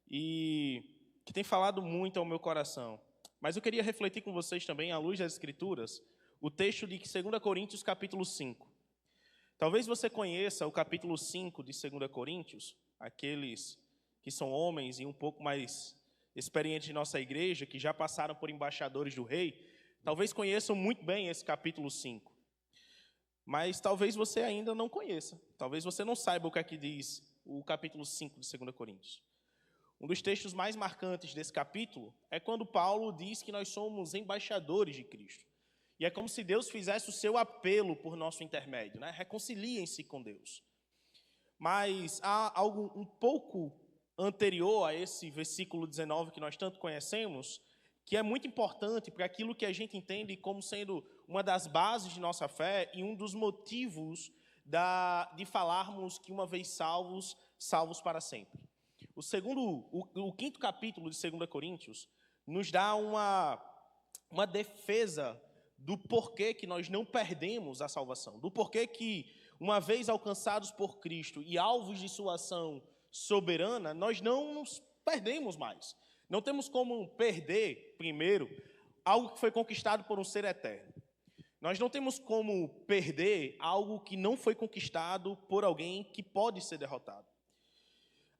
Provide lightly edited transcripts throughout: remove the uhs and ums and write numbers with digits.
e que tem falado muito ao meu coração. Mas eu queria refletir com vocês também, à luz das Escrituras, o texto de 2 Coríntios, capítulo 5. Talvez você conheça o capítulo 5 de 2 Coríntios, aqueles que são homens e um pouco mais experientes de nossa igreja, que já passaram por embaixadores do rei, talvez conheçam muito bem esse capítulo 5. Mas talvez você ainda não conheça. Talvez você não saiba o que aqui diz o capítulo 5 de 2 Coríntios. Um dos textos mais marcantes desse capítulo é quando Paulo diz que nós somos embaixadores de Cristo. E é como se Deus fizesse o seu apelo por nosso intermédio, né? Reconciliem-se com Deus. Mas há algo um pouco anterior a esse versículo 19 que nós tanto conhecemos, que é muito importante para aquilo que a gente entende como sendo uma das bases de nossa fé e um dos motivos de falarmos que uma vez salvos, salvos para sempre. O quinto capítulo de 2 Coríntios nos dá uma defesa do porquê que nós não perdemos a salvação, do porquê que, uma vez alcançados por Cristo e alvos de sua ação soberana, nós não nos perdemos mais. Não temos como perder, primeiro, algo que foi conquistado por um ser eterno. Nós não temos como perder algo que não foi conquistado por alguém que pode ser derrotado.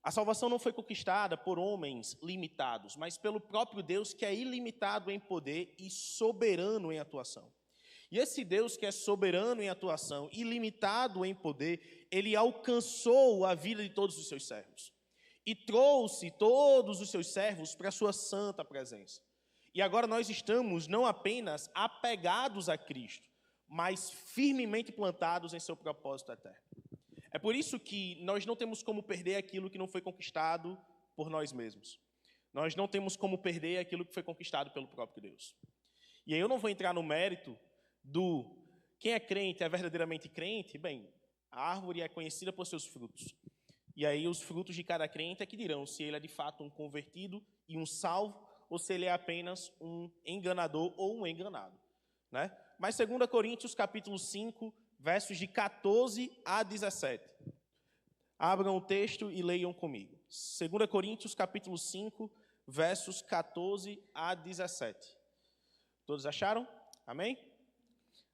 A salvação não foi conquistada por homens limitados, mas pelo próprio Deus, que é ilimitado em poder e soberano em atuação. E esse Deus que é soberano em atuação, ilimitado em poder, ele alcançou a vida de todos os seus servos. E trouxe todos os seus servos para a sua santa presença. E agora nós estamos não apenas apegados a Cristo, mas firmemente plantados em seu propósito eterno. É por isso que nós não temos como perder aquilo que não foi conquistado por nós mesmos. Nós não temos como perder aquilo que foi conquistado pelo próprio Deus. E aí eu não vou entrar no mérito do quem é crente é verdadeiramente crente. Bem, a árvore é conhecida por seus frutos. E aí os frutos de cada crente é que dirão se ele é de fato um convertido e um salvo, ou se ele é apenas um enganador ou um enganado, né? Mas 2 Coríntios capítulo 5, versos de 14 a 17. Abram o texto e leiam comigo. 2 Coríntios capítulo 5, versos 14 a 17. Todos acharam? Amém?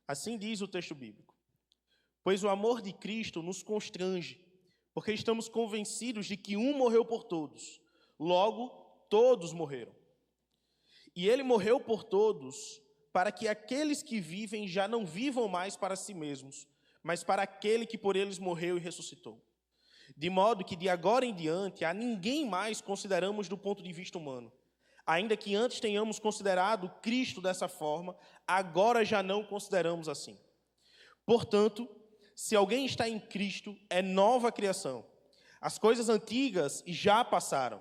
Assim diz o texto bíblico. Pois o amor de Cristo nos constrange, porque estamos convencidos de que um morreu por todos, logo todos morreram. E ele morreu por todos, para que aqueles que vivem já não vivam mais para si mesmos, mas para aquele que por eles morreu e ressuscitou. De modo que de agora em diante a ninguém mais consideramos do ponto de vista humano. Ainda que antes tenhamos considerado Cristo dessa forma, agora já não consideramos assim. Portanto, se alguém está em Cristo, é nova criação. As coisas antigas já passaram.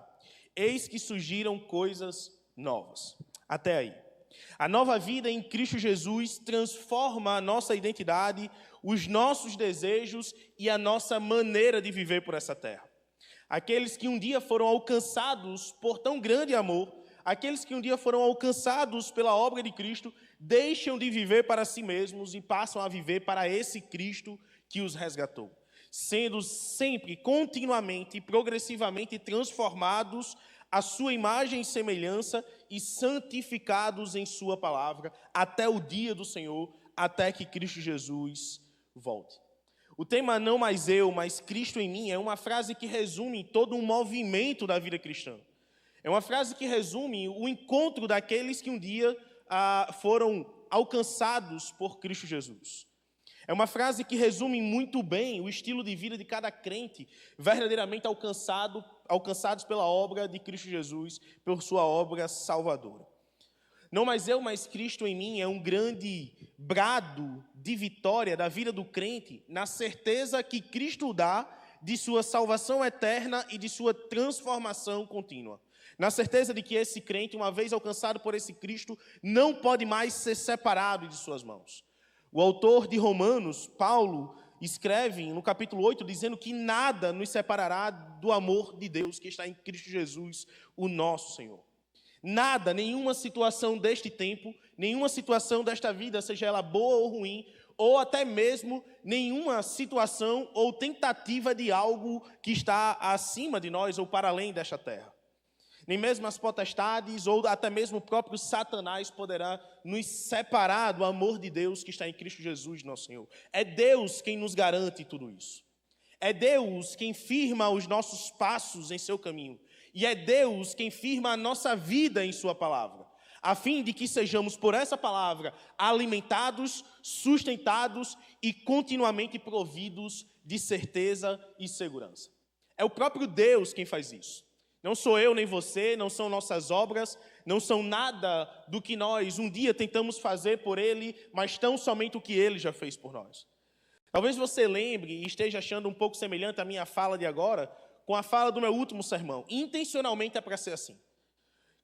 Eis que surgiram coisas novas. Até aí. A nova vida em Cristo Jesus transforma a nossa identidade, os nossos desejos e a nossa maneira de viver por essa terra. Aqueles que um dia foram alcançados por tão grande amor, aqueles que um dia foram alcançados pela obra de Cristo, deixam de viver para si mesmos e passam a viver para esse Cristo que os resgatou, sendo sempre, continuamente e progressivamente transformados à sua imagem e semelhança e santificados em sua palavra até o dia do Senhor, até que Cristo Jesus volte. O tema "não mais eu, mas Cristo em mim" é uma frase que resume todo um movimento da vida cristã. É uma frase que resume o encontro daqueles que um dia foram alcançados por Cristo Jesus. É uma frase que resume muito bem o estilo de vida de cada crente verdadeiramente alcançados pela obra de Cristo Jesus, por sua obra salvadora. Não mais eu, mas Cristo em mim é um grande brado de vitória da vida do crente, na certeza que Cristo dá de sua salvação eterna e de sua transformação contínua. Na certeza de que esse crente, uma vez alcançado por esse Cristo, não pode mais ser separado de suas mãos. O autor de Romanos, Paulo, escreve no capítulo 8, dizendo que nada nos separará do amor de Deus que está em Cristo Jesus, o nosso Senhor. Nada, nenhuma situação deste tempo, nenhuma situação desta vida, seja ela boa ou ruim, ou até mesmo nenhuma situação ou tentativa de algo que está acima de nós ou para além desta terra. Nem mesmo as potestades ou até mesmo o próprio Satanás poderá nos separar do amor de Deus que está em Cristo Jesus, nosso Senhor. É Deus quem nos garante tudo isso. É Deus quem firma os nossos passos em seu caminho. E é Deus quem firma a nossa vida em sua palavra, a fim de que sejamos, por essa palavra, alimentados, sustentados e continuamente providos de certeza e segurança. É o próprio Deus quem faz isso. Não sou eu nem você, não são nossas obras, não são nada do que nós um dia tentamos fazer por Ele, mas tão somente o que Ele já fez por nós. Talvez você lembre e esteja achando um pouco semelhante a minha fala de agora com a fala do meu último sermão. Intencionalmente é para ser assim.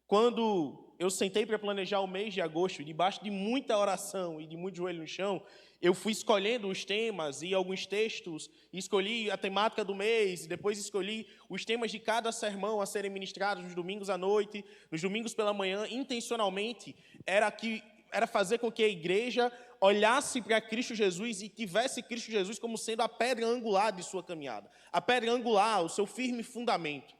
Quando eu sentei para planejar o mês de agosto, debaixo de muita oração e de muito joelho no chão, eu fui escolhendo os temas e alguns textos, e escolhi a temática do mês, e depois escolhi os temas de cada sermão a serem ministrados nos domingos à noite, nos domingos pela manhã. Intencionalmente era fazer com que a igreja olhasse para Cristo Jesus e tivesse Cristo Jesus como sendo a pedra angular de sua caminhada, a pedra angular, o seu firme fundamento.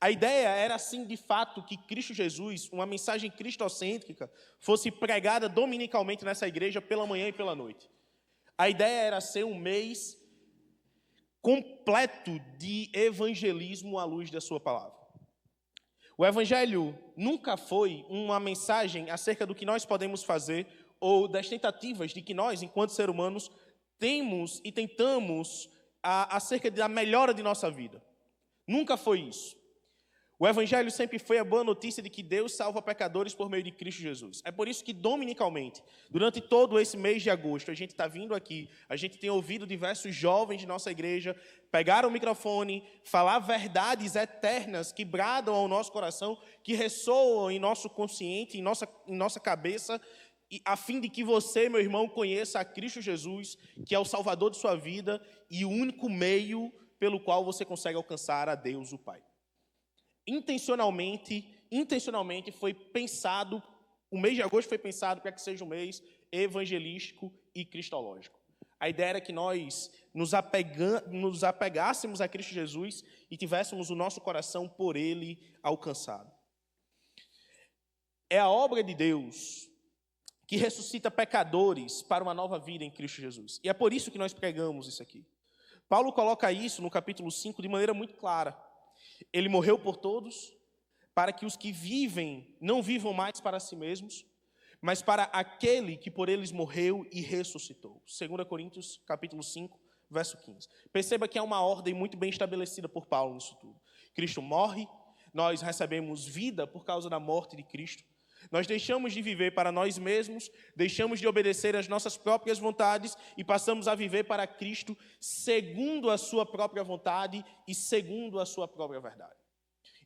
A ideia era, assim, de fato, que Cristo Jesus, uma mensagem cristocêntrica, fosse pregada dominicalmente nessa igreja pela manhã e pela noite. A ideia era ser um mês completo de evangelismo à luz da sua palavra. O evangelho nunca foi uma mensagem acerca do que nós podemos fazer ou das tentativas de que nós, enquanto seres humanos, temos e tentamos acerca da melhora de nossa vida. Nunca foi isso. O evangelho sempre foi a boa notícia de que Deus salva pecadores por meio de Cristo Jesus. É por isso que, dominicalmente, durante todo esse mês de agosto, a gente está vindo aqui, a gente tem ouvido diversos jovens de nossa igreja pegar o microfone, falar verdades eternas que bradam ao nosso coração, que ressoam em nosso consciente, em nossa cabeça, a fim de que você, meu irmão, conheça a Cristo Jesus, que é o Salvador de sua vida e o único meio pelo qual você consegue alcançar a Deus, o Pai. Intencionalmente foi pensado, o mês de agosto foi pensado para que seja um mês evangelístico e cristológico. A ideia era que nós nos apegássemos a Cristo Jesus e tivéssemos o nosso coração por Ele alcançado. É a obra de Deus que ressuscita pecadores para uma nova vida em Cristo Jesus. E é por isso que nós pregamos isso aqui. Paulo coloca isso no capítulo 5 de maneira muito clara. Ele morreu por todos, para que os que vivem não vivam mais para si mesmos, mas para aquele que por eles morreu e ressuscitou. 2 Coríntios, capítulo 5, verso 15. Perceba que há uma ordem muito bem estabelecida por Paulo nisso tudo. Cristo morre, nós recebemos vida por causa da morte de Cristo. Nós deixamos de viver para nós mesmos, deixamos de obedecer às nossas próprias vontades e passamos a viver para Cristo segundo a sua própria vontade e segundo a sua própria verdade.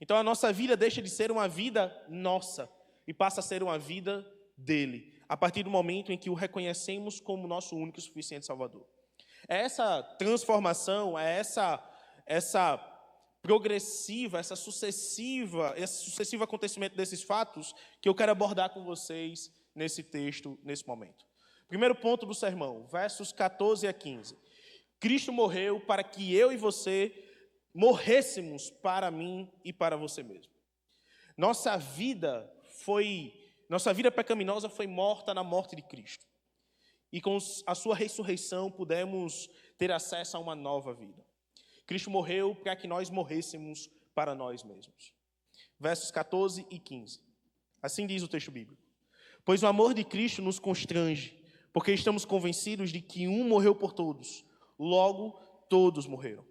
Então a nossa vida deixa de ser uma vida nossa e passa a ser uma vida dele, a partir do momento em que o reconhecemos como nosso único e suficiente Salvador. É essa transformação, é essa progressiva, esse sucessivo acontecimento desses fatos que eu quero abordar com vocês nesse texto, nesse momento. Primeiro ponto do sermão, versos 14 a 15. Cristo morreu para que eu e você morrêssemos para mim e para você mesmo. Nossa vida pecaminosa foi morta na morte de Cristo. E com a sua ressurreição pudemos ter acesso a uma nova vida. Cristo morreu para que nós morrêssemos para nós mesmos. Versos 14 e 15. Assim diz o texto bíblico. Pois o amor de Cristo nos constrange, porque estamos convencidos de que um morreu por todos, logo todos morreram.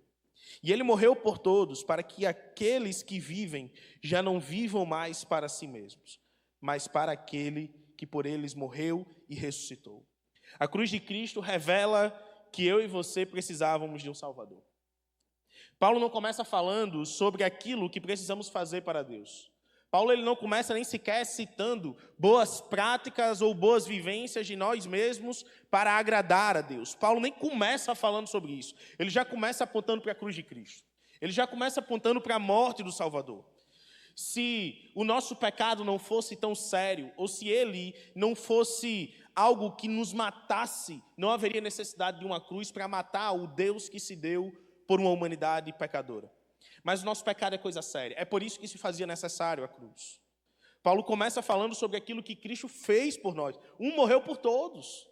E ele morreu por todos para que aqueles que vivem já não vivam mais para si mesmos, mas para aquele que por eles morreu e ressuscitou. A cruz de Cristo revela que eu e você precisávamos de um Salvador. Paulo não começa falando sobre aquilo que precisamos fazer para Deus. Paulo ele não começa nem sequer citando boas práticas ou boas vivências de nós mesmos para agradar a Deus. Paulo nem começa falando sobre isso. Ele já começa apontando para a cruz de Cristo. Ele já começa apontando para a morte do Salvador. Se o nosso pecado não fosse tão sério, ou se ele não fosse algo que nos matasse, não haveria necessidade de uma cruz para matar o Deus que se deu por uma humanidade pecadora. Mas o nosso pecado é coisa séria. É por isso que se fazia necessário a cruz. Paulo começa falando sobre aquilo que Cristo fez por nós. Um morreu por todos.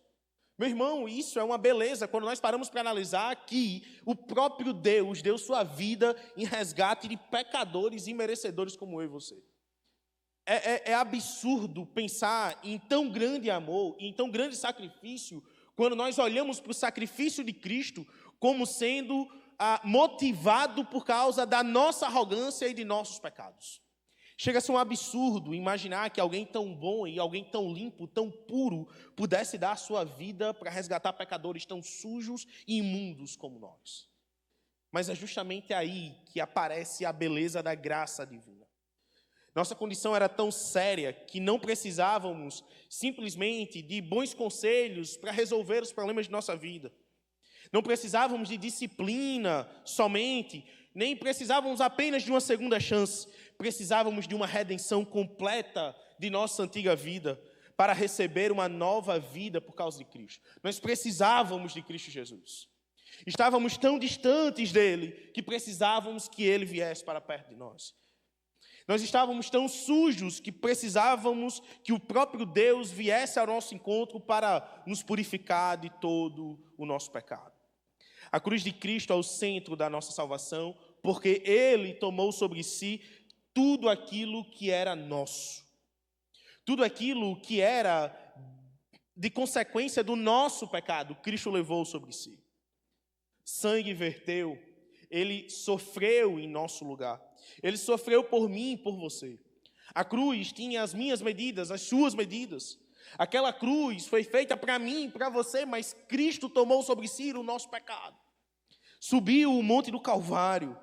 Meu irmão, isso é uma beleza quando nós paramos para analisar que o próprio Deus deu sua vida em resgate de pecadores e merecedores como eu e você. É absurdo pensar em tão grande amor, em tão grande sacrifício, quando nós olhamos para o sacrifício de Cristo como sendo motivado por causa da nossa arrogância e de nossos pecados. Chega a ser um absurdo imaginar que alguém tão bom e alguém tão limpo, tão puro, pudesse dar a sua vida para resgatar pecadores tão sujos e imundos como nós. Mas é justamente aí que aparece a beleza da graça divina. Nossa condição era tão séria que não precisávamos simplesmente de bons conselhos para resolver os problemas de nossa vida. Não precisávamos de disciplina somente, nem precisávamos apenas de uma segunda chance. Precisávamos de uma redenção completa de nossa antiga vida para receber uma nova vida por causa de Cristo. Nós precisávamos de Cristo Jesus. Estávamos tão distantes dele que precisávamos que ele viesse para perto de nós. Nós estávamos tão sujos que precisávamos que o próprio Deus viesse ao nosso encontro para nos purificar de todo o nosso pecado. A cruz de Cristo é o centro da nossa salvação, porque ele tomou sobre si tudo aquilo que era nosso. Tudo aquilo que era de consequência do nosso pecado, Cristo levou sobre si. Sangue verteu, ele sofreu em nosso lugar. Ele sofreu por mim e por você. A cruz tinha as minhas medidas, as suas medidas. Aquela cruz foi feita para mim e para você, mas Cristo tomou sobre si o nosso pecado. Subiu o monte do Calvário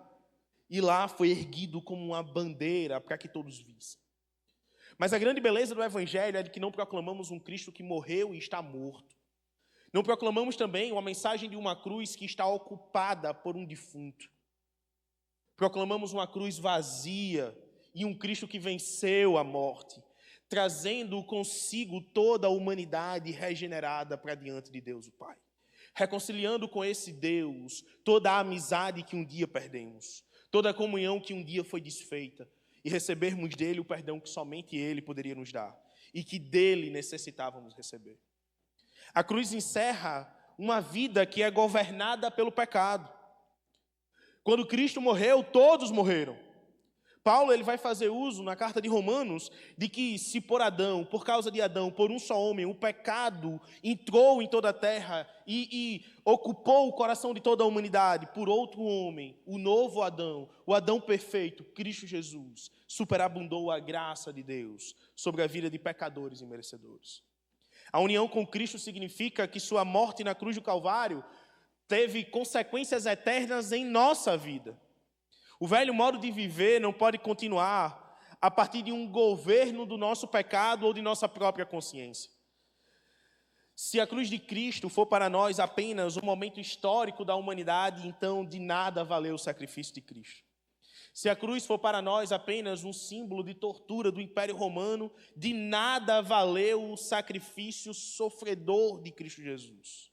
e lá foi erguido como uma bandeira para que todos vissem. Mas a grande beleza do Evangelho é de que não proclamamos um Cristo que morreu e está morto. Não proclamamos também uma mensagem de uma cruz que está ocupada por um defunto. Proclamamos uma cruz vazia e um Cristo que venceu a morte, trazendo consigo toda a humanidade regenerada para diante de Deus o Pai. Reconciliando com esse Deus toda a amizade que um dia perdemos, toda a comunhão que um dia foi desfeita, e recebermos dele o perdão que somente ele poderia nos dar, e que dele necessitávamos receber. A cruz encerra uma vida que é governada pelo pecado. Quando Cristo morreu, todos morreram. Paulo ele vai fazer uso na carta de Romanos de que se por Adão, por causa de Adão, por um só homem, o pecado entrou em toda a terra e ocupou o coração de toda a humanidade, por outro homem, o novo Adão, o Adão perfeito, Cristo Jesus, superabundou a graça de Deus sobre a vida de pecadores e merecedores. A união com Cristo significa que sua morte na cruz do Calvário teve consequências eternas em nossa vida. O velho modo de viver não pode continuar a partir de um governo do nosso pecado ou de nossa própria consciência. Se a cruz de Cristo for para nós apenas um momento histórico da humanidade, então de nada valeu o sacrifício de Cristo. Se a cruz for para nós apenas um símbolo de tortura do Império Romano, de nada valeu o sacrifício sofredor de Cristo Jesus.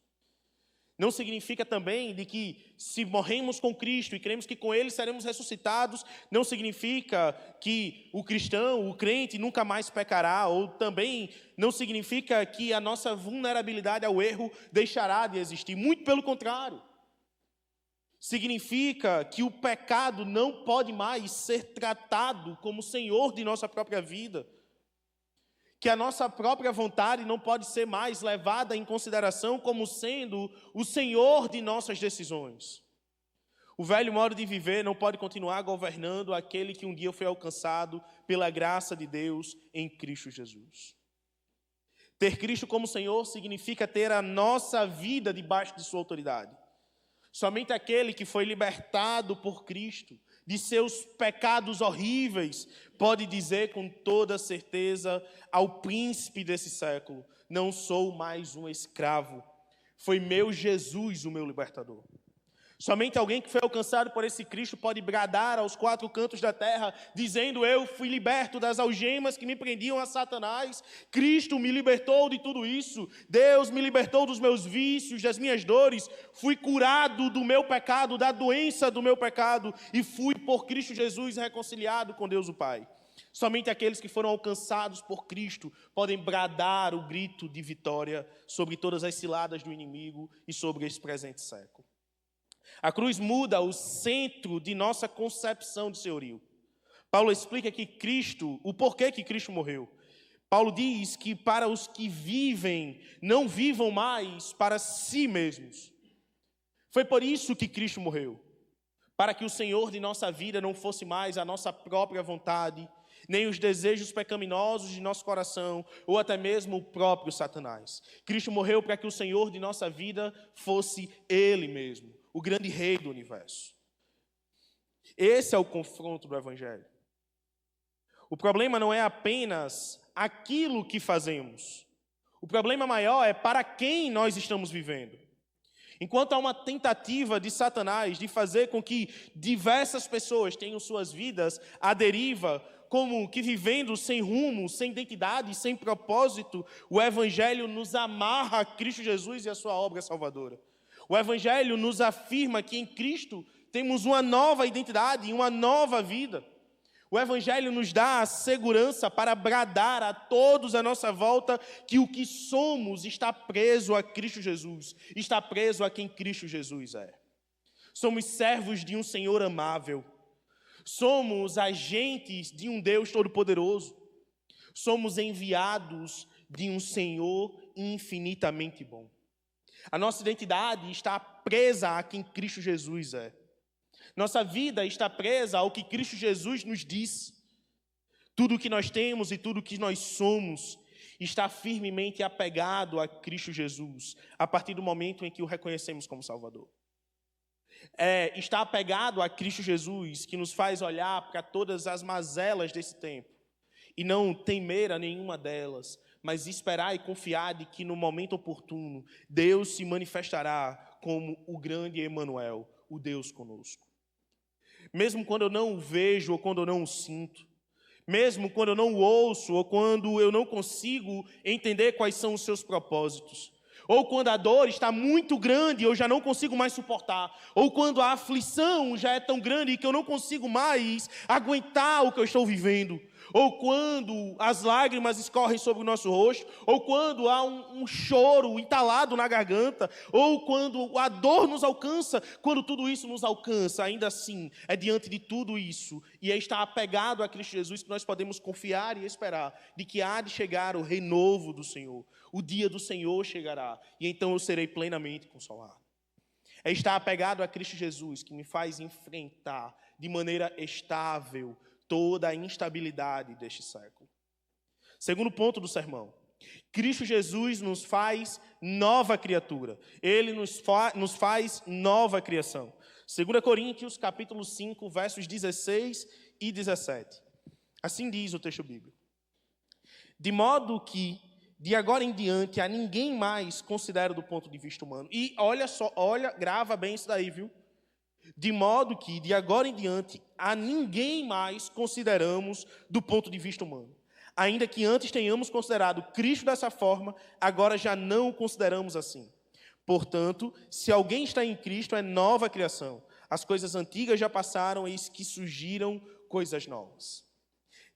Não significa também de que se morremos com Cristo e cremos que com Ele seremos ressuscitados, não significa que o cristão, o crente, nunca mais pecará, ou também não significa que a nossa vulnerabilidade ao erro deixará de existir. Muito pelo contrário. Significa que o pecado não pode mais ser tratado como Senhor de nossa própria vida. Que a nossa própria vontade não pode ser mais levada em consideração como sendo o Senhor de nossas decisões. O velho modo de viver não pode continuar governando aquele que um dia foi alcançado pela graça de Deus em Cristo Jesus. Ter Cristo como Senhor significa ter a nossa vida debaixo de sua autoridade. Somente aquele que foi libertado por Cristo de seus pecados horríveis pode dizer com toda certeza ao príncipe desse século: não sou mais um escravo, foi meu Jesus o meu libertador. Somente alguém que foi alcançado por esse Cristo pode bradar aos quatro cantos da terra, dizendo: eu fui liberto das algemas que me prendiam a Satanás. Cristo me libertou de tudo isso. Deus me libertou dos meus vícios, das minhas dores. Fui curado do meu pecado, da doença do meu pecado, e fui por Cristo Jesus reconciliado com Deus o Pai. Somente aqueles que foram alcançados por Cristo podem bradar o grito de vitória sobre todas as ciladas do inimigo e sobre esse presente século. A cruz muda o centro de nossa concepção de senhorio. Paulo explica que o porquê que Cristo morreu. Paulo diz que para os que vivem, não vivam mais para si mesmos. Foi por isso que Cristo morreu. Para que o Senhor de nossa vida não fosse mais a nossa própria vontade, nem os desejos pecaminosos de nosso coração, ou até mesmo o próprio Satanás. Cristo morreu para que o Senhor de nossa vida fosse Ele mesmo, o grande Rei do universo. Esse é o confronto do Evangelho. O problema não é apenas aquilo que fazemos. O problema maior é para quem nós estamos vivendo. Enquanto há uma tentativa de Satanás de fazer com que diversas pessoas tenham suas vidas à deriva, como que vivendo sem rumo, sem identidade, sem propósito, o Evangelho nos amarra a Cristo Jesus e a sua obra salvadora. O Evangelho nos afirma que em Cristo temos uma nova identidade e uma nova vida. O Evangelho nos dá a segurança para bradar a todos à nossa volta que o que somos está preso a Cristo Jesus, está preso a quem Cristo Jesus é. Somos servos de um Senhor amável. Somos agentes de um Deus todo-poderoso. Somos enviados de um Senhor infinitamente bom. A nossa identidade está presa a quem Cristo Jesus é. Nossa vida está presa ao que Cristo Jesus nos diz. Tudo o que nós temos e tudo o que nós somos está firmemente apegado a Cristo Jesus, a partir do momento em que o reconhecemos como Salvador. Está apegado a Cristo Jesus, que nos faz olhar para todas as mazelas desse tempo e não temer a nenhuma delas, mas esperar e confiar de que no momento oportuno Deus se manifestará como o grande Emanuel, o Deus conosco. Mesmo quando eu não o vejo ou quando eu não o sinto, mesmo quando eu não o ouço ou quando eu não consigo entender quais são os seus propósitos, ou quando a dor está muito grande e eu já não consigo mais suportar, ou quando a aflição já é tão grande que eu não consigo mais aguentar o que eu estou vivendo, ou quando as lágrimas escorrem sobre o nosso rosto, ou quando há um choro entalado na garganta, ou quando a dor nos alcança, quando tudo isso nos alcança, ainda assim, é diante de tudo isso, e é estar apegado a Cristo Jesus que nós podemos confiar e esperar de que há de chegar o renovo do Senhor. O dia do Senhor chegará, e então eu serei plenamente consolado. É estar apegado a Cristo Jesus que me faz enfrentar de maneira estável toda a instabilidade deste século. Segundo ponto do sermão. Cristo Jesus nos faz nova criatura. Ele nos faz nova criação. 2 Coríntios, capítulo 5, versos 16 e 17. Assim diz o texto bíblico. De modo que, de agora em diante, a ninguém mais considero do ponto de vista humano. E grava bem isso daí, viu? De modo que, de agora em diante, a ninguém mais consideramos do ponto de vista humano. Ainda que antes tenhamos considerado Cristo dessa forma, agora já não o consideramos assim. Portanto, se alguém está em Cristo, é nova criação. As coisas antigas já passaram, eis que surgiram coisas novas.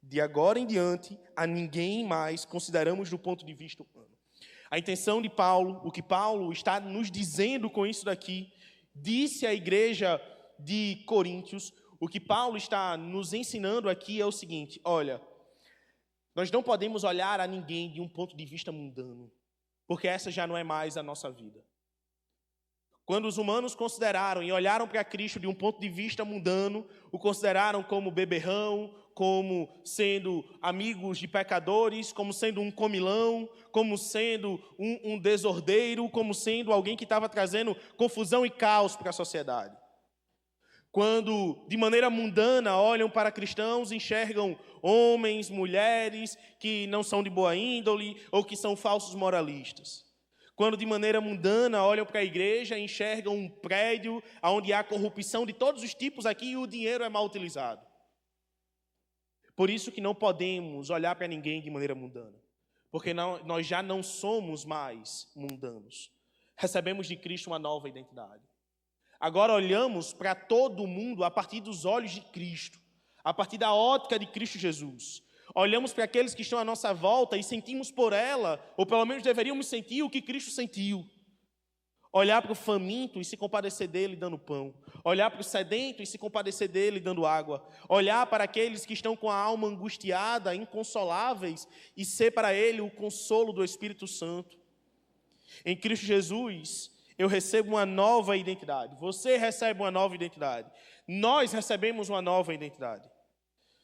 De agora em diante, a ninguém mais consideramos do ponto de vista humano. A intenção de Paulo, o que Paulo está nos dizendo com isso daqui, disse à igreja de Coríntios, o que Paulo está nos ensinando aqui é o seguinte: olha, nós não podemos olhar a ninguém de um ponto de vista mundano, porque essa já não é mais a nossa vida. Quando os humanos consideraram e olharam para Cristo de um ponto de vista mundano, o consideraram como beberrão, como sendo amigos de pecadores, como sendo um comilão, como sendo um desordeiro, como sendo alguém que estava trazendo confusão e caos para a sociedade. Quando, de maneira mundana, olham para cristãos, enxergam homens, mulheres que não são de boa índole ou que são falsos moralistas. Quando de maneira mundana olham para a igreja e enxergam um prédio onde há corrupção de todos os tipos aqui e o dinheiro é mal utilizado. Por isso que não podemos olhar para ninguém de maneira mundana. Porque nós já não somos mais mundanos. Recebemos de Cristo uma nova identidade. Agora olhamos para todo mundo a partir dos olhos de Cristo, a partir da ótica de Cristo Jesus. Olhamos para aqueles que estão à nossa volta e sentimos por ela, ou pelo menos deveríamos sentir o que Cristo sentiu. Olhar para o faminto e se compadecer dele dando pão. Olhar para o sedento e se compadecer dele dando água. Olhar para aqueles que estão com a alma angustiada, inconsoláveis, e ser para ele o consolo do Espírito Santo. Em Cristo Jesus, eu recebo uma nova identidade. Você recebe uma nova identidade. Nós recebemos uma nova identidade.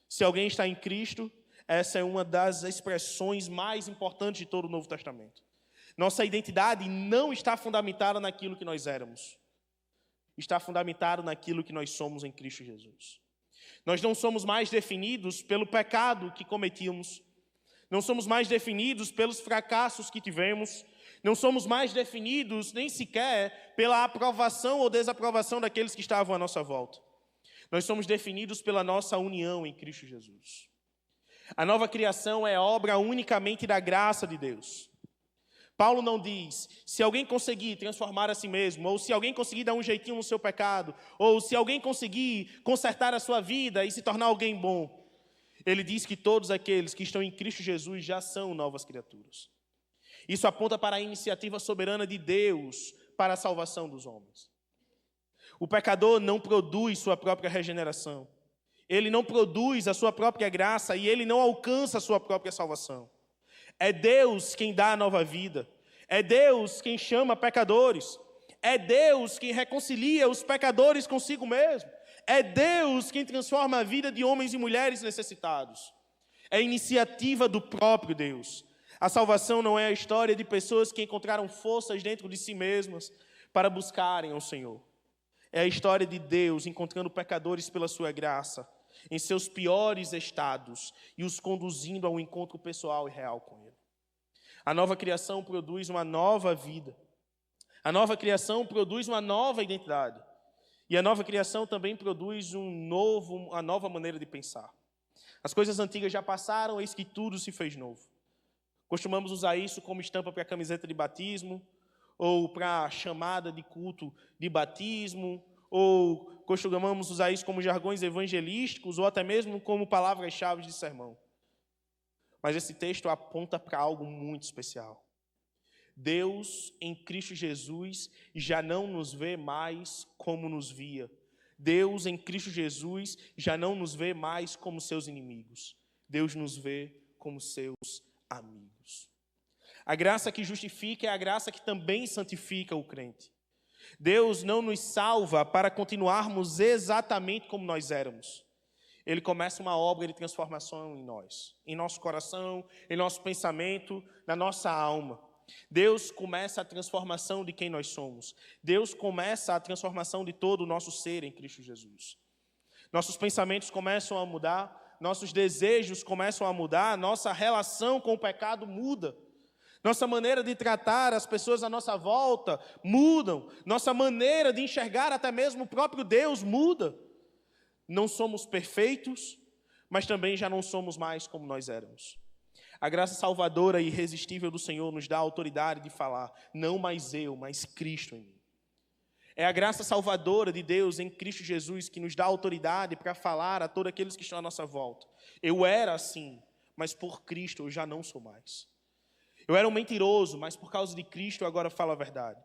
Se alguém está em Cristo, essa é uma das expressões mais importantes de todo o Novo Testamento. Nossa identidade não está fundamentada naquilo que nós éramos. Está fundamentada naquilo que nós somos em Cristo Jesus. Nós não somos mais definidos pelo pecado que cometíamos. Não somos mais definidos pelos fracassos que tivemos. Não somos mais definidos nem sequer pela aprovação ou desaprovação daqueles que estavam à nossa volta. Nós somos definidos pela nossa união em Cristo Jesus. A nova criação é obra unicamente da graça de Deus. Paulo não diz, se alguém conseguir transformar a si mesmo, ou se alguém conseguir dar um jeitinho no seu pecado, ou se alguém conseguir consertar a sua vida e se tornar alguém bom. Ele diz que todos aqueles que estão em Cristo Jesus já são novas criaturas. Isso aponta para a iniciativa soberana de Deus para a salvação dos homens. O pecador não produz sua própria regeneração. Ele não produz a sua própria graça e ele não alcança a sua própria salvação. É Deus quem dá a nova vida. É Deus quem chama pecadores. É Deus quem reconcilia os pecadores consigo mesmo. É Deus quem transforma a vida de homens e mulheres necessitados. É iniciativa do próprio Deus. A salvação não é a história de pessoas que encontraram forças dentro de si mesmas para buscarem ao Senhor. É a história de Deus encontrando pecadores pela sua graça, em seus piores estados, e os conduzindo a um encontro pessoal e real com Ele. A nova criação produz uma nova vida. A nova criação produz uma nova identidade. E a nova criação também produz uma nova maneira de pensar. As coisas antigas já passaram, eis que tudo se fez novo. Costumamos usar isso como estampa para a camiseta de batismo, ou para a chamada de culto de batismo, ou costumamos usar isso como jargões evangelísticos, ou até mesmo como palavras-chave de sermão. Mas esse texto aponta para algo muito especial. Deus, em Cristo Jesus, já não nos vê mais como nos via. Deus, em Cristo Jesus, já não nos vê mais como seus inimigos. Deus nos vê como seus amigos. A graça que justifica é a graça que também santifica o crente. Deus não nos salva para continuarmos exatamente como nós éramos. Ele começa uma obra de transformação em nós, em nosso coração, em nosso pensamento, na nossa alma. Deus começa a transformação de quem nós somos. Deus começa a transformação de todo o nosso ser em Cristo Jesus. Nossos pensamentos começam a mudar, nossos desejos começam a mudar, nossa relação com o pecado muda. Nossa maneira de tratar as pessoas à nossa volta mudam. Nossa maneira de enxergar até mesmo o próprio Deus muda. Não somos perfeitos, mas também já não somos mais como nós éramos. A graça salvadora e irresistível do Senhor nos dá a autoridade de falar, não mais eu, mas Cristo em mim. É a graça salvadora de Deus em Cristo Jesus que nos dá autoridade para falar a todos aqueles que estão à nossa volta. Eu era assim, mas por Cristo eu já não sou mais. Eu era um mentiroso, mas por causa de Cristo eu agora falo a verdade.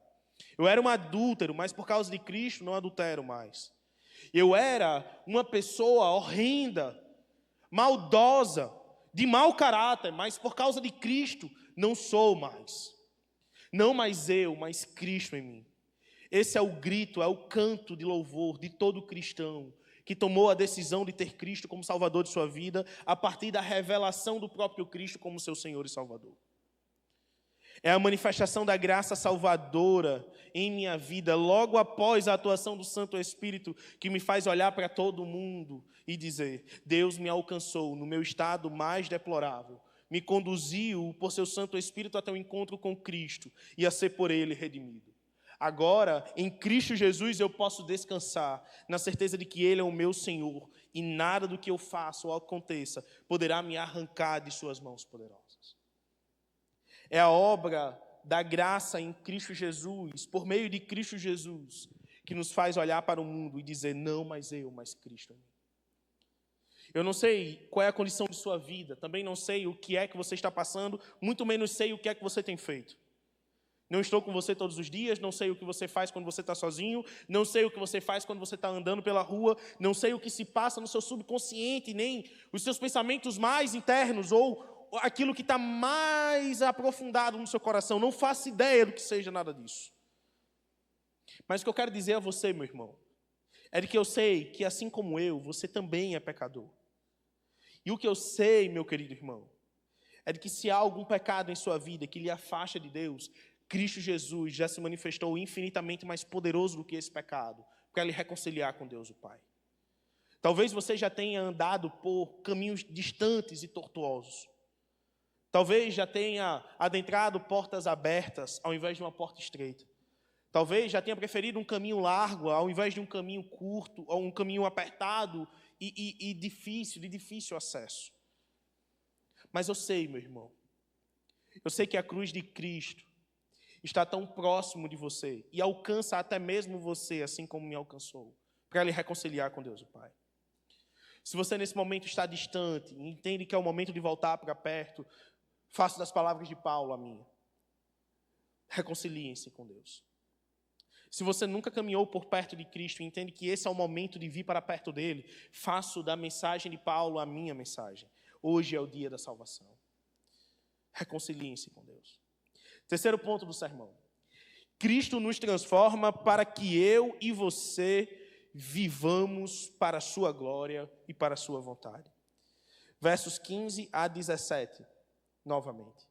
Eu era um adúltero, mas por causa de Cristo não adultero mais. Eu era uma pessoa horrenda, maldosa, de mau caráter, mas por causa de Cristo não sou mais. Não mais eu, mas Cristo em mim. Esse é o grito, é o canto de louvor de todo cristão que tomou a decisão de ter Cristo como Salvador de sua vida a partir da revelação do próprio Cristo como seu Senhor e Salvador. É a manifestação da graça salvadora em minha vida, logo após a atuação do Santo Espírito, que me faz olhar para todo mundo e dizer, Deus me alcançou no meu estado mais deplorável, me conduziu por seu Santo Espírito até o encontro com Cristo e a ser por Ele redimido. Agora, em Cristo Jesus, eu posso descansar na certeza de que Ele é o meu Senhor e nada do que eu faça ou aconteça poderá me arrancar de suas mãos poderosas. É a obra da graça em Cristo Jesus, por meio de Cristo Jesus, que nos faz olhar para o mundo e dizer, não mais eu, mas Cristo em mim. Eu não sei qual é a condição de sua vida, também não sei o que é que você está passando, muito menos sei o que é que você tem feito. Não estou com você todos os dias, não sei o que você faz quando você está sozinho, não sei o que você faz quando você está andando pela rua, não sei o que se passa no seu subconsciente, nem os seus pensamentos mais internos, ou aquilo que está mais aprofundado no seu coração. Não faço ideia do que seja nada disso. Mas o que eu quero dizer a você, meu irmão, é de que eu sei que, assim como eu, você também é pecador. E o que eu sei, meu querido irmão, é de que se há algum pecado em sua vida que lhe afasta de Deus, Cristo Jesus já se manifestou infinitamente mais poderoso do que esse pecado, para lhe reconciliar com Deus o Pai. Talvez você já tenha andado por caminhos distantes e tortuosos. Talvez já tenha adentrado portas abertas ao invés de uma porta estreita. Talvez já tenha preferido um caminho largo ao invés de um caminho curto, ou um caminho apertado e difícil, de difícil acesso. Mas eu sei, meu irmão, eu sei que a cruz de Cristo está tão próximo de você e alcança até mesmo você, assim como me alcançou, para lhe reconciliar com Deus o Pai. Se você nesse momento está distante e entende que é o momento de voltar para perto, faça das palavras de Paulo a minha. Reconciliem-se com Deus. Se você nunca caminhou por perto de Cristo e entende que esse é o momento de vir para perto dele, faço da mensagem de Paulo a minha mensagem. Hoje é o dia da salvação. Reconciliem-se com Deus. Terceiro ponto do sermão. Cristo nos transforma para que eu e você vivamos para a sua glória e para a sua vontade. Versos 15 a 17, novamente.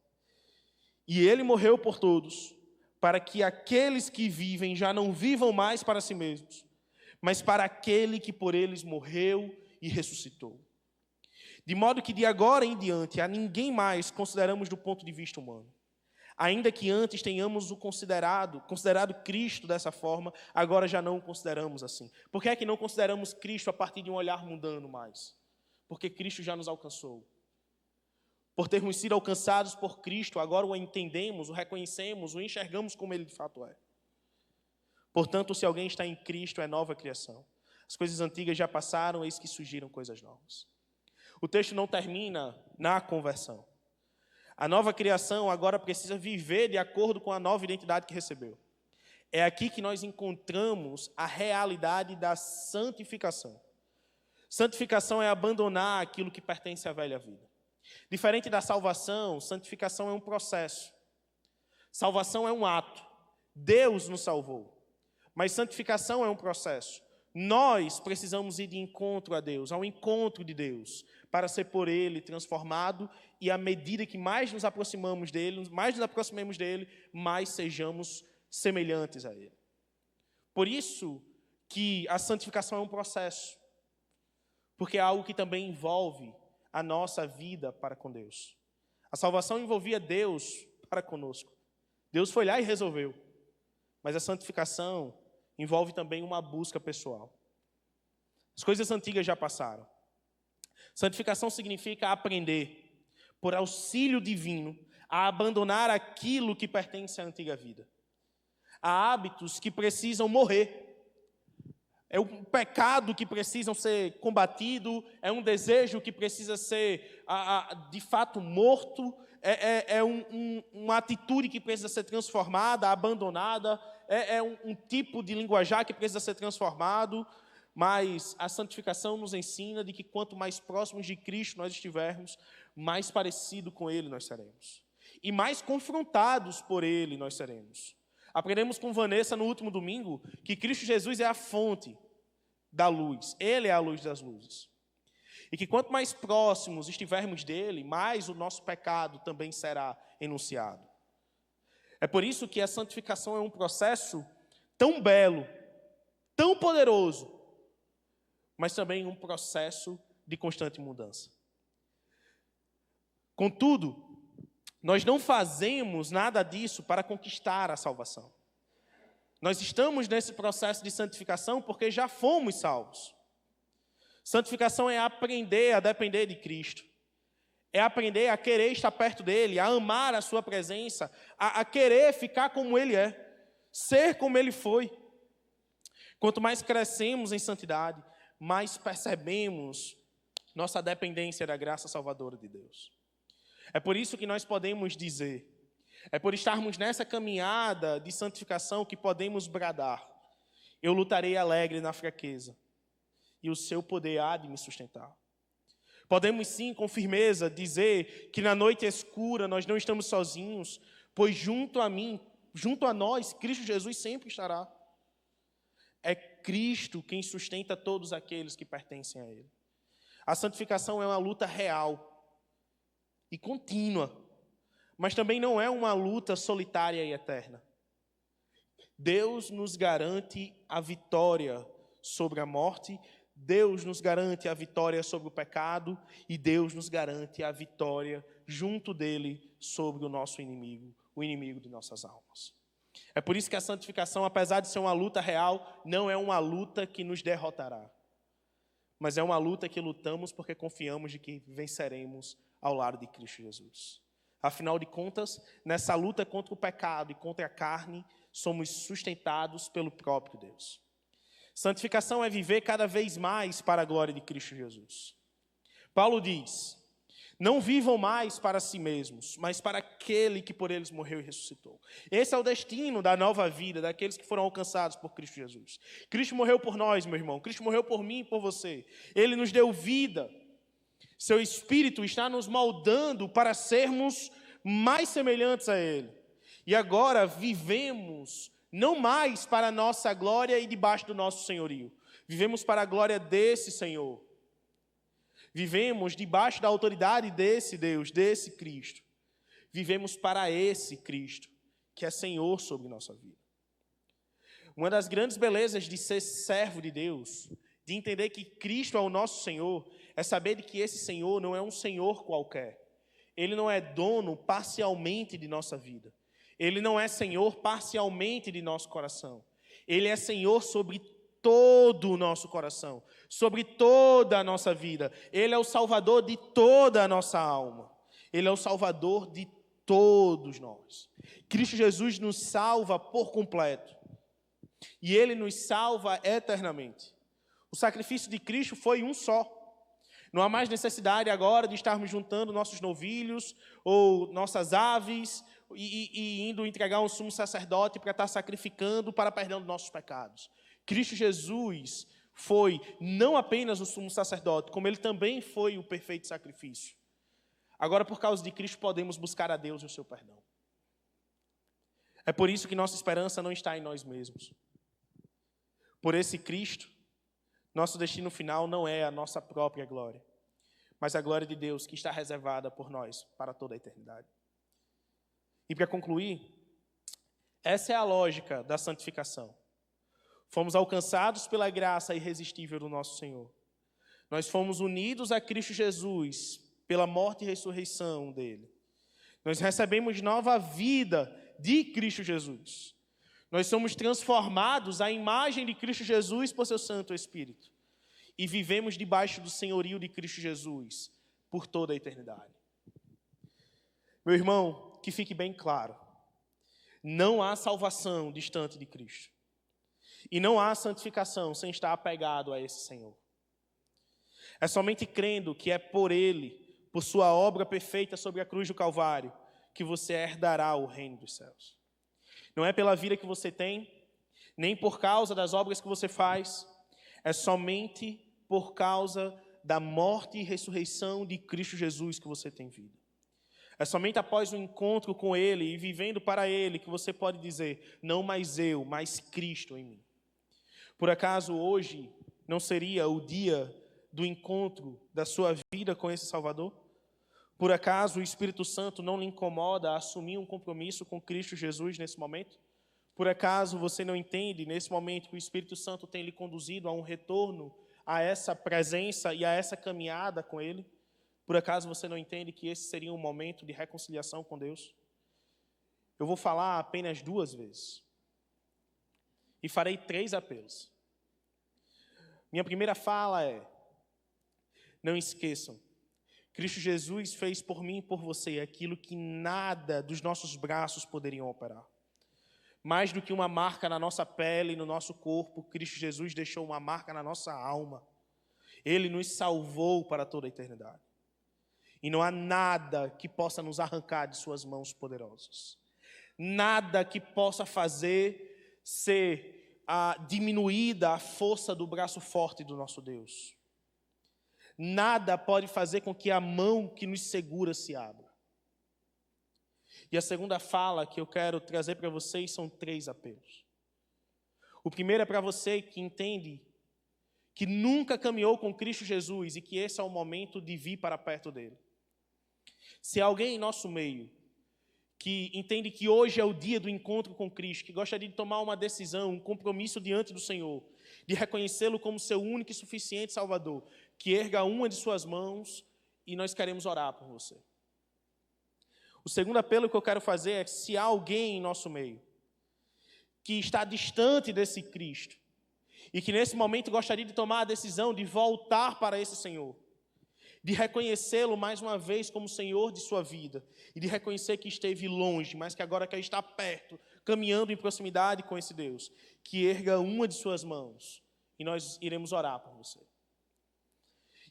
E ele morreu por todos, para que aqueles que vivem já não vivam mais para si mesmos, mas para aquele que por eles morreu e ressuscitou. De modo que de agora em diante a ninguém mais consideramos do ponto de vista humano. Ainda que antes tenhamos considerado Cristo dessa forma, agora já não o consideramos assim. Por que é que não consideramos Cristo a partir de um olhar mundano mais? Porque Cristo já nos alcançou. Por termos sido alcançados por Cristo, agora o entendemos, o reconhecemos, o enxergamos como Ele de fato é. Portanto, se alguém está em Cristo, é nova criação. As coisas antigas já passaram, eis que surgiram coisas novas. O texto não termina na conversão. A nova criação agora precisa viver de acordo com a nova identidade que recebeu. É aqui que nós encontramos a realidade da santificação. Santificação é abandonar aquilo que pertence à velha vida. Diferente da salvação, santificação é um processo. Salvação é um ato. Deus nos salvou. Mas santificação é um processo. Nós precisamos ir de encontro a Deus, ao encontro de Deus, para ser por Ele transformado e à medida que mais nos aproximamos dEle, mais sejamos semelhantes a Ele. Por isso que a santificação é um processo, porque é algo que também envolve a nossa vida para com Deus. A salvação envolvia Deus para conosco. Deus foi lá e resolveu. Mas a santificação envolve também uma busca pessoal. As coisas antigas já passaram. Santificação significa aprender, por auxílio divino, a abandonar aquilo que pertence à antiga vida. Há hábitos que precisam morrer. É um pecado que precisa ser combatido, é um desejo que precisa ser, de fato, morto, uma atitude que precisa ser transformada, abandonada, um tipo de linguajar que precisa ser transformado, mas a santificação nos ensina de que quanto mais próximos de Cristo nós estivermos, mais parecido com Ele nós seremos. E mais confrontados por Ele nós seremos. Aprendemos com Vanessa no último domingo que Cristo Jesus é a fonte da luz. Ele é a luz das luzes. E que quanto mais próximos estivermos dele, mais o nosso pecado também será enunciado. É por isso que a santificação é um processo tão belo, tão poderoso, mas também um processo de constante mudança. Contudo, nós não fazemos nada disso para conquistar a salvação. Nós estamos nesse processo de santificação porque já fomos salvos. Santificação é aprender a depender de Cristo. É aprender a querer estar perto dele, a amar a sua presença, a querer ficar como ele é, ser como ele foi. Quanto mais crescemos em santidade, mais percebemos nossa dependência da graça salvadora de Deus. É por isso que nós podemos dizer, é por estarmos nessa caminhada de santificação que podemos bradar: eu lutarei alegre na fraqueza, e o seu poder há de me sustentar. Podemos sim, com firmeza, dizer que na noite escura nós não estamos sozinhos, pois junto a nós, Cristo Jesus sempre estará. É Cristo quem sustenta todos aqueles que pertencem a Ele. A santificação é uma luta real e contínua, mas também não é uma luta solitária e eterna. Deus nos garante a vitória sobre a morte, Deus nos garante a vitória sobre o pecado e Deus nos garante a vitória junto dele sobre o nosso inimigo, o inimigo de nossas almas. É por isso que a santificação, apesar de ser uma luta real, não é uma luta que nos derrotará, mas é uma luta que lutamos porque confiamos de que venceremos ao lado de Cristo Jesus. Afinal de contas, nessa luta contra o pecado e contra a carne, somos sustentados pelo próprio Deus. Santificação é viver cada vez mais para a glória de Cristo Jesus. Paulo diz: não vivam mais para si mesmos, mas para aquele que por eles morreu e ressuscitou. Esse é o destino da nova vida, daqueles que foram alcançados por Cristo Jesus. Cristo morreu por nós, meu irmão. Cristo morreu por mim e por você. Ele nos deu vida. Seu Espírito está nos moldando para sermos mais semelhantes a Ele. E agora vivemos não mais para a nossa glória e debaixo do nosso senhorio. Vivemos para a glória desse Senhor. Vivemos debaixo da autoridade desse Deus, desse Cristo. Vivemos para esse Cristo, que é Senhor sobre nossa vida. Uma das grandes belezas de ser servo de Deus, de entender que Cristo é o nosso Senhor, é saber de que esse Senhor não é um Senhor qualquer. Ele não é dono parcialmente de nossa vida. Ele não é Senhor parcialmente de nosso coração. Ele é Senhor sobre todo o nosso coração, sobre toda a nossa vida. Ele é o Salvador de toda a nossa alma. Ele é o Salvador de todos nós. Cristo Jesus nos salva por completo. E Ele nos salva eternamente. O sacrifício de Cristo foi um só. Não há mais necessidade agora de estarmos juntando nossos novilhos ou nossas aves e indo entregar um sumo sacerdote para estar sacrificando para perdão dos nossos pecados. Cristo Jesus foi não apenas o sumo sacerdote, como Ele também foi o perfeito sacrifício. Agora, por causa de Cristo, podemos buscar a Deus e o seu perdão. É por isso que nossa esperança não está em nós mesmos. Por esse Cristo, nosso destino final não é a nossa própria glória, mas a glória de Deus que está reservada por nós para toda a eternidade. E para concluir, essa é a lógica da santificação. Fomos alcançados pela graça irresistível do nosso Senhor. Nós fomos unidos a Cristo Jesus pela morte e ressurreição dele. Nós recebemos nova vida de Cristo Jesus. Nós somos transformados à imagem de Cristo Jesus por seu Santo Espírito. E vivemos debaixo do senhorio de Cristo Jesus por toda a eternidade. Meu irmão, que fique bem claro, não há salvação distante de Cristo. E não há santificação sem estar apegado a esse Senhor. É somente crendo que é por Ele, por sua obra perfeita sobre a cruz do Calvário, que você herdará o reino dos céus. Não é pela vida que você tem, nem por causa das obras que você faz, é somente por causa da morte e ressurreição de Cristo Jesus que você tem vida. É somente após o encontro com Ele e vivendo para Ele que você pode dizer: não mais eu, mas Cristo em mim. Por acaso hoje não seria o dia do encontro da sua vida com esse Salvador? Por acaso o Espírito Santo não lhe incomoda a assumir um compromisso com Cristo Jesus nesse momento? Por acaso você não entende nesse momento que o Espírito Santo tem lhe conduzido a um retorno a essa presença e a essa caminhada com Ele? Por acaso você não entende que esse seria um momento de reconciliação com Deus? Eu vou falar apenas 2 vezes. E farei 3 apelos. Minha primeira fala é: não esqueçam, Cristo Jesus fez por mim e por você aquilo que nada dos nossos braços poderiam operar. Mais do que uma marca na nossa pele e no nosso corpo, Cristo Jesus deixou uma marca na nossa alma. Ele nos salvou para toda a eternidade. E não há nada que possa nos arrancar de suas mãos poderosas. Nada que possa fazer ser diminuída a força do braço forte do nosso Deus. Nada pode fazer com que a mão que nos segura se abra. E a segunda fala que eu quero trazer para vocês são 3 apelos. O primeiro é para você que entende que nunca caminhou com Cristo Jesus e que esse é o momento de vir para perto dele. Se há alguém em nosso meio que entende que hoje é o dia do encontro com Cristo, que gostaria de tomar uma decisão, um compromisso diante do Senhor, de reconhecê-lo como seu único e suficiente Salvador, que erga uma de suas mãos e nós queremos orar por você. O segundo apelo que eu quero fazer é: se há alguém em nosso meio que está distante desse Cristo e que nesse momento gostaria de tomar a decisão de voltar para esse Senhor, de reconhecê-lo mais uma vez como Senhor de sua vida e de reconhecer que esteve longe, mas que agora quer estar perto, caminhando em proximidade com esse Deus, que erga uma de suas mãos e nós iremos orar por você.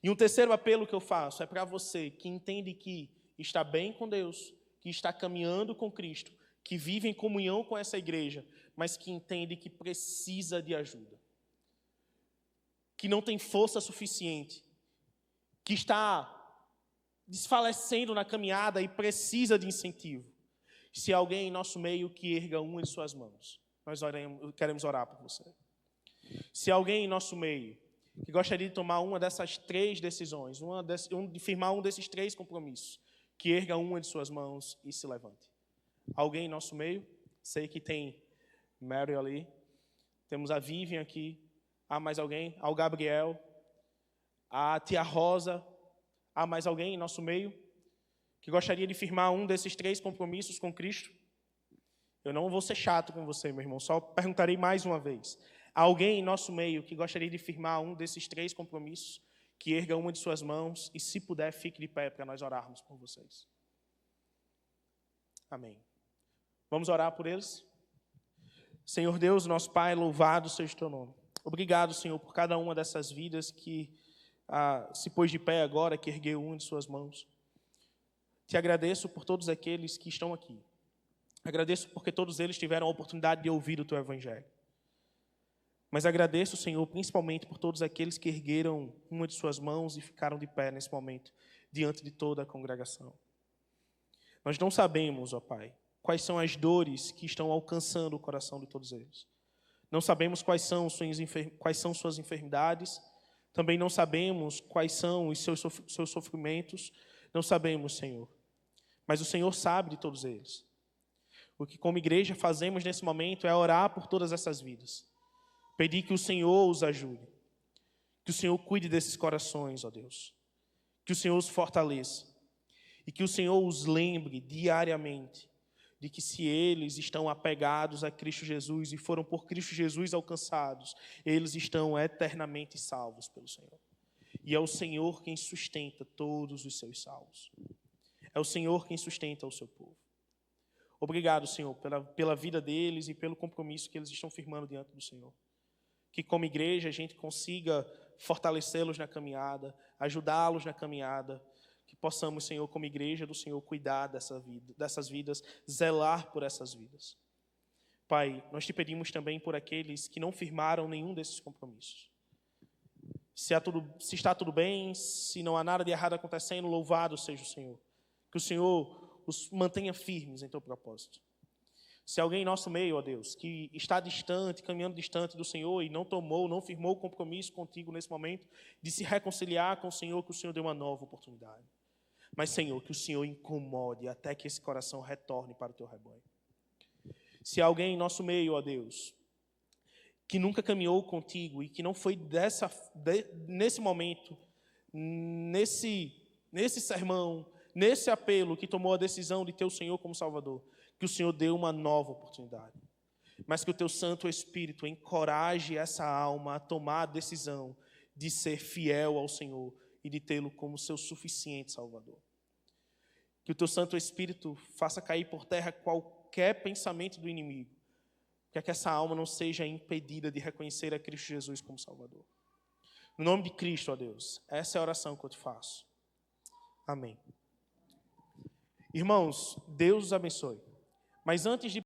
E um terceiro apelo que eu faço é para você que entende que está bem com Deus, que está caminhando com Cristo, que vive em comunhão com essa igreja, mas que entende que precisa de ajuda, que não tem força suficiente, que está desfalecendo na caminhada e precisa de incentivo. Se há alguém em nosso meio que erga uma de suas mãos, nós queremos orar por você. Se há alguém em nosso meio que gostaria de tomar uma dessas 3 decisões, de firmar um desses 3 compromissos, que erga uma de suas mãos e se levante. Alguém em nosso meio? Sei que tem Mary ali, temos a Vivian aqui, há mais alguém? Há o Gabriel, a tia Rosa, há mais alguém em nosso meio que gostaria de firmar um desses 3 compromissos com Cristo? Eu não vou ser chato com você, meu irmão, só perguntarei mais uma vez. Há alguém em nosso meio que gostaria de firmar um desses 3 compromissos, que erga uma de suas mãos e, se puder, fique de pé para nós orarmos por vocês. Amém. Vamos orar por eles? Senhor Deus, nosso Pai, louvado seja o teu nome. Obrigado, Senhor, por cada uma dessas vidas que se pôs de pé agora, que ergueu uma de suas mãos. Te agradeço por todos aqueles que estão aqui. Agradeço porque todos eles tiveram a oportunidade de ouvir o teu evangelho. Mas agradeço, Senhor, principalmente por todos aqueles que ergueram uma de suas mãos e ficaram de pé nesse momento, diante de toda a congregação. Nós não sabemos, ó Pai, quais são as dores que estão alcançando o coração de todos eles. Não sabemos quais são suas enfermidades, também não sabemos quais são os seus sofrimentos, não sabemos, Senhor. Mas o Senhor sabe de todos eles. O que como igreja fazemos nesse momento é orar por todas essas vidas. Pedir que o Senhor os ajude, que o Senhor cuide desses corações, ó Deus, que o Senhor os fortaleça e que o Senhor os lembre diariamente de que se eles estão apegados a Cristo Jesus e foram por Cristo Jesus alcançados, eles estão eternamente salvos pelo Senhor. E é o Senhor quem sustenta todos os seus salvos. É o Senhor quem sustenta o seu povo. Obrigado, Senhor, pela vida deles e pelo compromisso que eles estão firmando diante do Senhor. Que como igreja a gente consiga fortalecê-los na caminhada, ajudá-los na caminhada, que possamos, Senhor, como igreja do Senhor, cuidar dessas vidas, zelar por essas vidas. Pai, nós te pedimos também por aqueles que não firmaram nenhum desses compromissos. Se está tudo bem, se não há nada de errado acontecendo, louvado seja o Senhor. Que o Senhor os mantenha firmes em teu propósito. Se alguém em nosso meio, ó Deus, que está distante, caminhando distante do Senhor e não firmou o compromisso contigo nesse momento de se reconciliar com o Senhor, que o Senhor dê uma nova oportunidade. Mas, Senhor, que o Senhor incomode até que esse coração retorne para o teu rebanho. Se alguém em nosso meio, ó Deus, que nunca caminhou contigo e que não foi nesse momento, nesse nesse sermão, nesse apelo que tomou a decisão de ter o Senhor como Salvador, que o Senhor dê uma nova oportunidade. Mas que o teu Santo Espírito encoraje essa alma a tomar a decisão de ser fiel ao Senhor e de tê-lo como seu suficiente Salvador. Que o teu Santo Espírito faça cair por terra qualquer pensamento do inimigo, para que essa alma não seja impedida de reconhecer a Cristo Jesus como Salvador. No nome de Cristo, ó Deus, essa é a oração que eu te faço. Amém. Irmãos, Deus os abençoe. Mas antes de